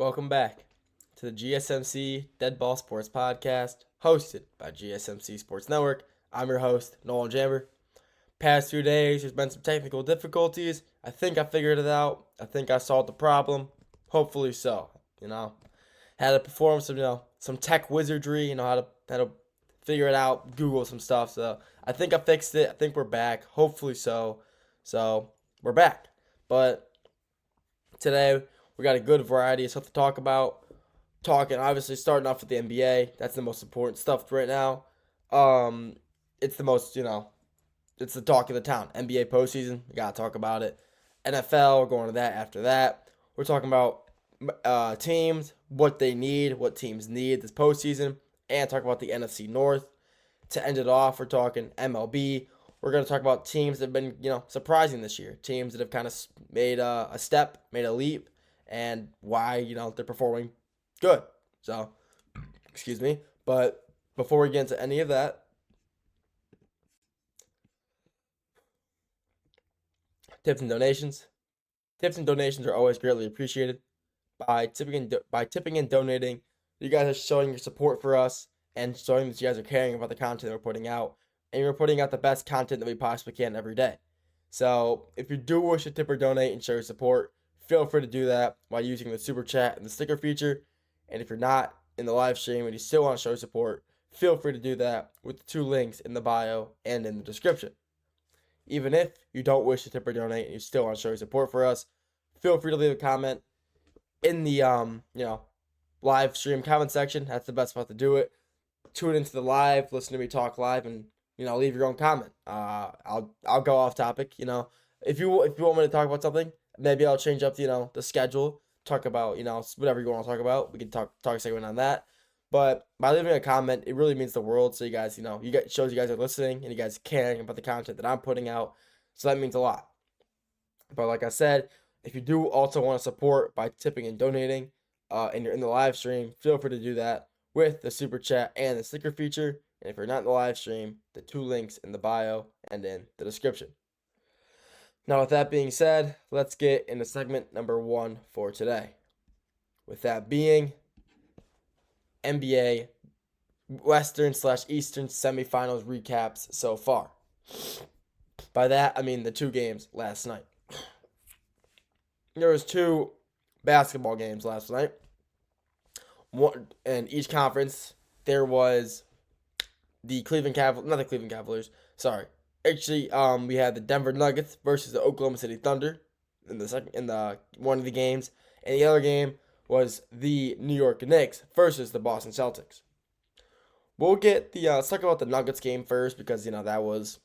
Welcome back to the GSMC Dead Ball Sports Podcast, hosted by GSMC Sports Network. I'm your host, Nolan Jamber. Past 2 days, there's been some technical difficulties. I think I figured it out. I think I solved the problem. Hopefully so. Had to perform some tech wizardry. How to figure it out. Google some stuff. So I think I fixed it. I think we're back. Hopefully so. So we're back. But today we got a good variety of stuff to talk about. Talking obviously starting off with the NBA. That's the most important stuff right now. It's the most it's the talk of the town. NBA postseason, we gotta talk about it. NFL, we're going to that after that. We're talking about teams, what they need, what teams need this postseason, and talk about the NFC North. To end it off, we're talking MLB. We're going to talk about teams that have been, surprising this year. Teams that have kind of made a step, made a leap, and why, they're performing good. So, excuse me. But before we get into any of that, tips and donations. Tips and donations are always greatly appreciated. By tipping and donating, you guys are showing your support for us and showing that you guys are caring about the content that we're putting out, and we're putting out the best content that we possibly can every day. So if you do wish to tip or donate and show your support, feel free to do that by using the super chat and the sticker feature. And if you're not in the live stream and you still want to show support, feel free to do that with the two links in the bio and in the description. Even if you don't wish to tip or donate and you still want to show your support for us, feel free to leave a comment in the live stream comment section. That's the best spot to do it. Tune into the live, listen to me talk live, and leave your own comment. I'll go off topic. If you want me to talk about something, maybe I'll change up the schedule. Talk about whatever you want to talk about. We can talk a segment on that. But by leaving a comment, it really means the world. So you guys, shows you guys are listening and you guys caring about the content that I'm putting out. So that means a lot. But like I said, if you do also want to support by tipping and donating, and you're in the live stream, feel free to do that with the super chat and the sticker feature. And if you're not in the live stream, the two links in the bio and in the description. Now, with that being said, let's get into segment number 1 for today. With that being NBA Western/Eastern semifinals recaps so far. By that, I mean the two games last night. There was two basketball games last night. One in each conference. There was the not the Cleveland Cavaliers. Sorry. Actually, we had the Denver Nuggets versus the Oklahoma City Thunder in the one of the games, and the other game was the New York Knicks versus the Boston Celtics. We'll get let's talk about the Nuggets game first because that was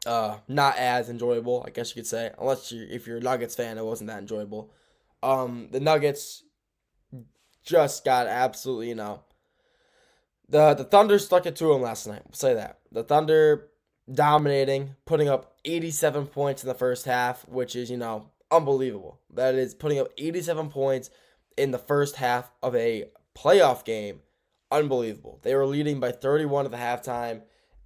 not as enjoyable, I guess you could say, if you're a Nuggets fan, it wasn't that enjoyable. The Nuggets just got absolutely the Thunder stuck it to them last night. We'll say that the Thunder dominating, putting up 87 points in the first half, which is unbelievable. That is putting up 87 points in the first half of a playoff game. Unbelievable. They were leading by 31 at the halftime,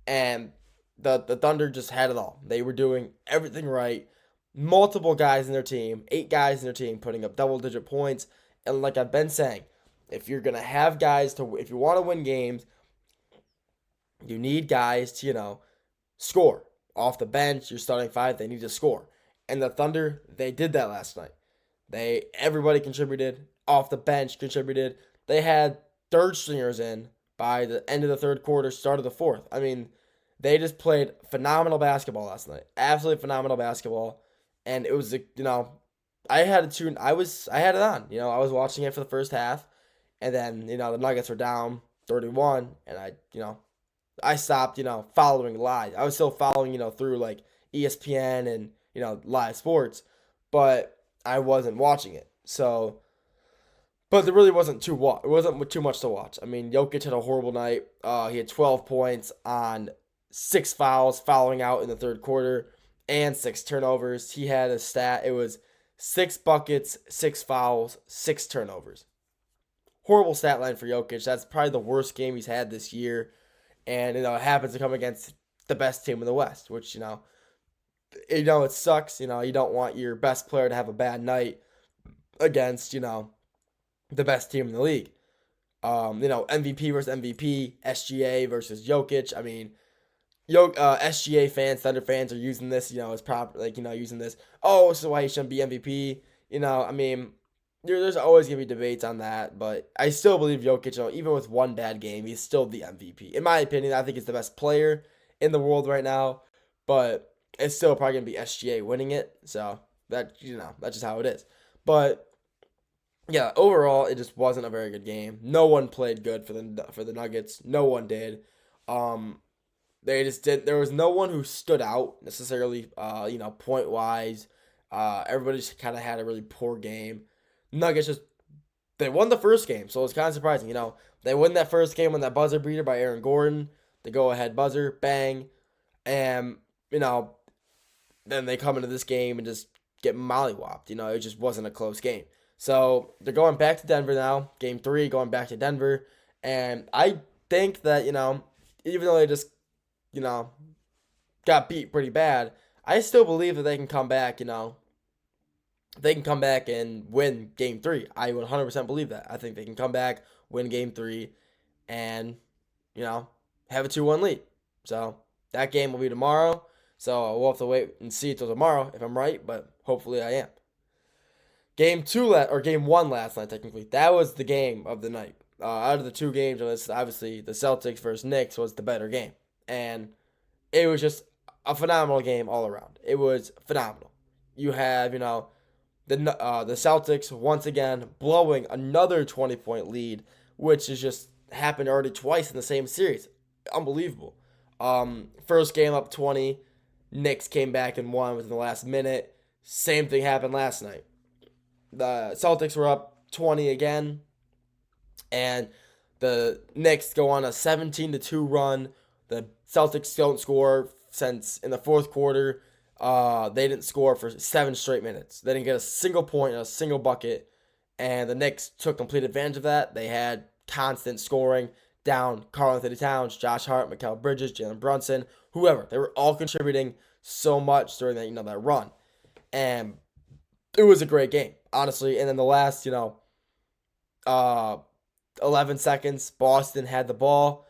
and the Thunder just had it all. They were doing everything right. Multiple guys in their team, 8 guys in their team, putting up double-digit points. And like I've been saying, if you're gonna have guys if you want to win games, you need guys to score off the bench. You're starting 5; they need to score. And the Thunder, they did that last night. Everybody contributed. Off the bench contributed. They had third stringers in by the end of the third quarter, start of the fourth. I mean, they just played phenomenal basketball last night. Absolutely phenomenal basketball. And it was I had it tuned. I had it on. I was watching it for the first half, and then the Nuggets were down 31, and I stopped following live. I was still following through like ESPN and live sports, but I wasn't watching it. So, but there really wasn't too much to watch. I mean, Jokic had a horrible night. He had 12 points on 6 fouls, fouling out in the third quarter, and 6 turnovers. He had a stat. It was 6 buckets, 6 fouls, 6 turnovers. Horrible stat line for Jokic. That's probably the worst game he's had this year. And, it happens to come against the best team in the West, which, it sucks. You don't want your best player to have a bad night against, the best team in the league. MVP versus MVP, SGA versus Jokic. I mean, SGA fans, Thunder fans are using this, as proper, using this. Oh, so why he shouldn't be MVP? I mean, there's always gonna be debates on that, but I still believe Jokic, even with one bad game, he's still the MVP. In my opinion, I think he's the best player in the world right now, but it's still probably gonna be SGA winning it. So that's just how it is. But yeah, overall, it just wasn't a very good game. No one played good for the Nuggets. No one did. Um, they just did. There was no one who stood out necessarily. Point wise. Everybody just kind of had a really poor game. Nuggets just they won the first game, so it's kind of surprising. They win that first game on that buzzer beater by Aaron Gordon, the go ahead buzzer, bang, and you know then they come into this game and just get mollywopped. It just wasn't a close game. So they're going back to Denver now. Game 3, going back to Denver. And I think that, even though they just, you know, got beat pretty bad, I still believe that they can come back, they can come back and win game 3. I 100% believe that. I think they can come back, win game 3, and, have a 2-1 lead. So that game will be tomorrow. So we'll have to wait and see until tomorrow if I'm right, but hopefully I am. Game 1 last night, technically. That was the game of the night. Out of the two games, obviously the Celtics versus Knicks was the better game. And it was just a phenomenal game all around. It was phenomenal. You have, the Celtics once again blowing another 20-point lead, which has just happened already twice in the same series. Unbelievable. First game up 20. Knicks came back and won within the last minute. Same thing happened last night. The Celtics were up 20 again, and the Knicks go on a 17-2 run. The Celtics don't score since in the fourth quarter. They didn't score for 7 straight minutes. They didn't get a single point and a single bucket, and the Knicks took complete advantage of that. They had constant scoring down Karl-Anthony Towns, Josh Hart, Mikal Bridges, Jalen Brunson, whoever. They were all contributing so much during that run, and it was a great game, honestly. And then the last 11 seconds, Boston had the ball,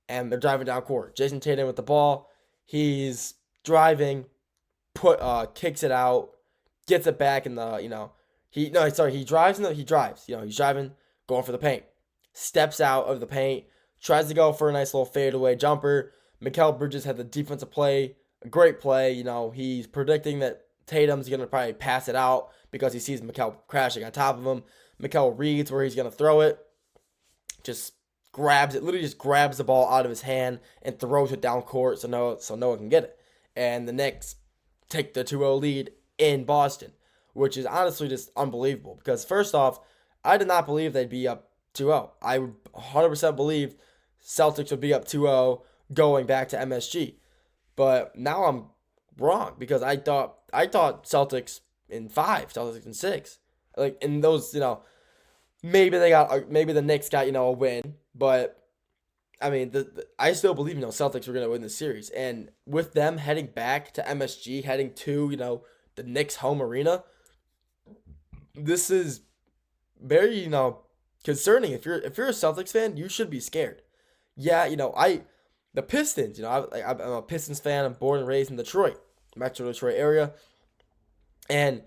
and they're driving down court. Jason Tatum with the ball, he's driving, kicks it out, gets it back in the he drives he's driving, going for the paint, steps out of the paint, tries to go for a nice little fadeaway jumper. Mikal Bridges had the defensive play, a great play. He's predicting that Tatum's going to probably pass it out because he sees Mikal crashing on top of him. Mikal reads where he's going to throw it, just literally just grabs the ball out of his hand and throws it down court so no one can get it. And the Knicks take the 2-0 lead in Boston, which is honestly just unbelievable because first off, I did not believe they'd be up 2-0. I 100% believed Celtics would be up 2-0 going back to MSG. But now I'm wrong because I thought Celtics in 5, Celtics in 6. Like in those, maybe the Knicks got, a win, but I mean, I still believe, Celtics were going to win the series. And with them heading back to MSG, heading to, the Knicks home arena, this is very, concerning. If you're a Celtics fan, you should be scared. Yeah, the Pistons, I'm a Pistons fan. I'm born and raised in Detroit, Metro Detroit area. And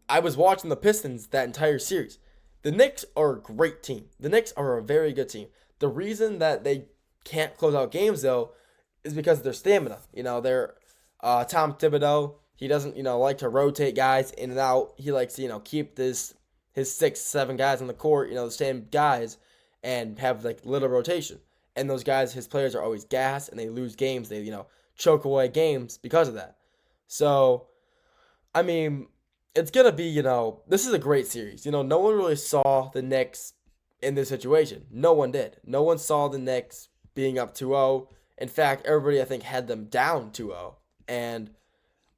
I was watching the Pistons that entire series. The Knicks are a great team. The Knicks are a very good team. The reason that they can't close out games, though, is because of their stamina. They're Tom Thibodeau. He doesn't, like to rotate guys in and out. He likes to, keep his 6-7 guys on the court, the same guys, and have, little rotation. And those guys, his players are always gassed, and they lose games. They, choke away games because of that. So, I mean, it's going to be, this is a great series. No one really saw the Knicks in this situation. No one did. No one saw the Knicks being up 2-0. In fact, everybody, I think, had them down 2-0. And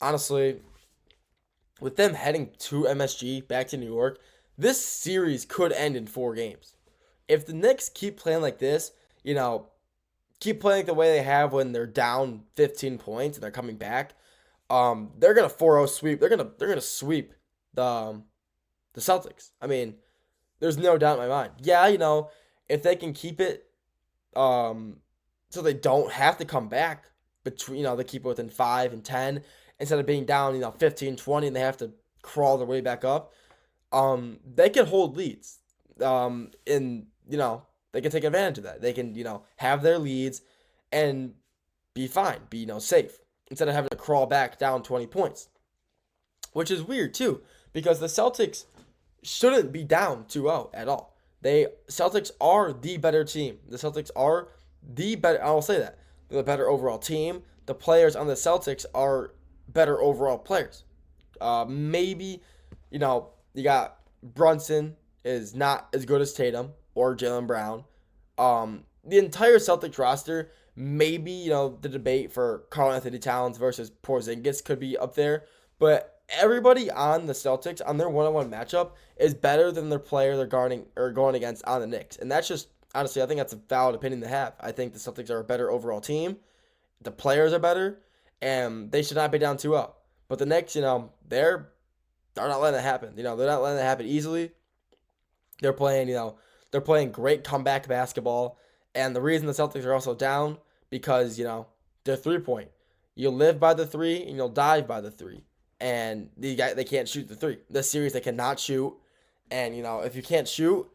honestly, with them heading to MSG, back to New York, this series could end in 4 games. If the Knicks keep playing like this, keep playing the way they have when they're down 15 points and they're coming back, they're gonna 4-0 sweep. They're gonna sweep the Celtics. I mean, There's no doubt in my mind. Yeah, if they can keep it, um, so they don't have to come back between, they keep it within 5 and 10 instead of being down, 15, 20, and they have to crawl their way back up. They can hold leads. In they can take advantage of that. They can, have their leads and be fine, be safe instead of having to crawl back down 20 points, which is weird too because the Celtics shouldn't be down 2-0 at all. They Celtics are the better team. The Celtics are the better. I will say that they're the better overall team. The players on the Celtics are better overall players. Maybe, you got Brunson is not as good as Tatum or Jaylen Brown. The entire Celtics roster, maybe, the debate for Karl Anthony Towns versus Porzingis could be up there. But everybody on the Celtics, on their one-on-one matchup, is better than their player they're guarding or going against on the Knicks. And that's just, honestly, I think that's a valid opinion to have. I think the Celtics are a better overall team. The players are better, and they should not be down 2-0. But the Knicks, they're not letting it happen. They're not letting it happen easily. They're playing, they're playing great comeback basketball. And the reason the Celtics are also down because, they're 3-point. You live by the three and you'll dive by the three. And these guys, they can't shoot the three. This series they cannot shoot. And, if you can't shoot,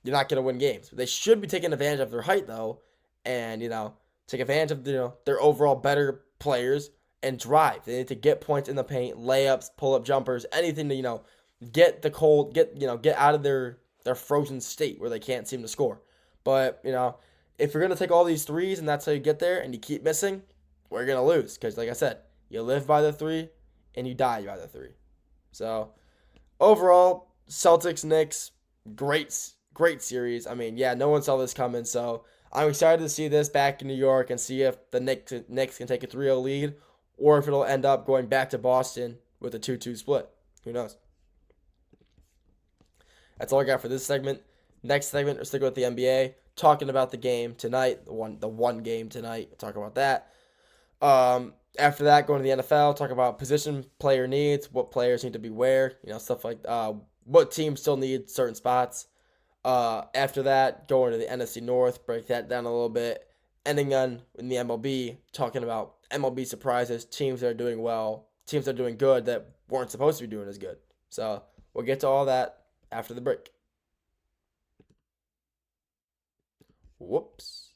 you're not going to win games. They should be taking advantage of their height though, and take advantage of their overall better players and drive. They need to get points in the paint, layups, pull up jumpers, anything to get the cold, get out of their frozen state where they can't seem to score. But if you're gonna take all these threes and that's how you get there, and you keep missing, we're gonna lose because, like I said, you live by the three and you die by the three. So overall, Celtics Knicks, great series. I mean, yeah, no one saw this coming, so I'm excited to see this back in New York and see if the Knicks can take a 3-0 lead or if it'll end up going back to Boston with a 2-2 split. Who knows? That's all I got for this segment. Next segment, we're sticking with the NBA, talking about the game tonight, the one game tonight. We'll talk about that. After that, going to the NFL, talk about position player needs, what players need to be where, stuff like what teams still need certain spots. After that, going to the NFC North, break that down a little bit. Ending on in the MLB, talking about MLB surprises, teams that are doing well, teams that are doing good that weren't supposed to be doing as good. So we'll get to all that after the break. Whoops.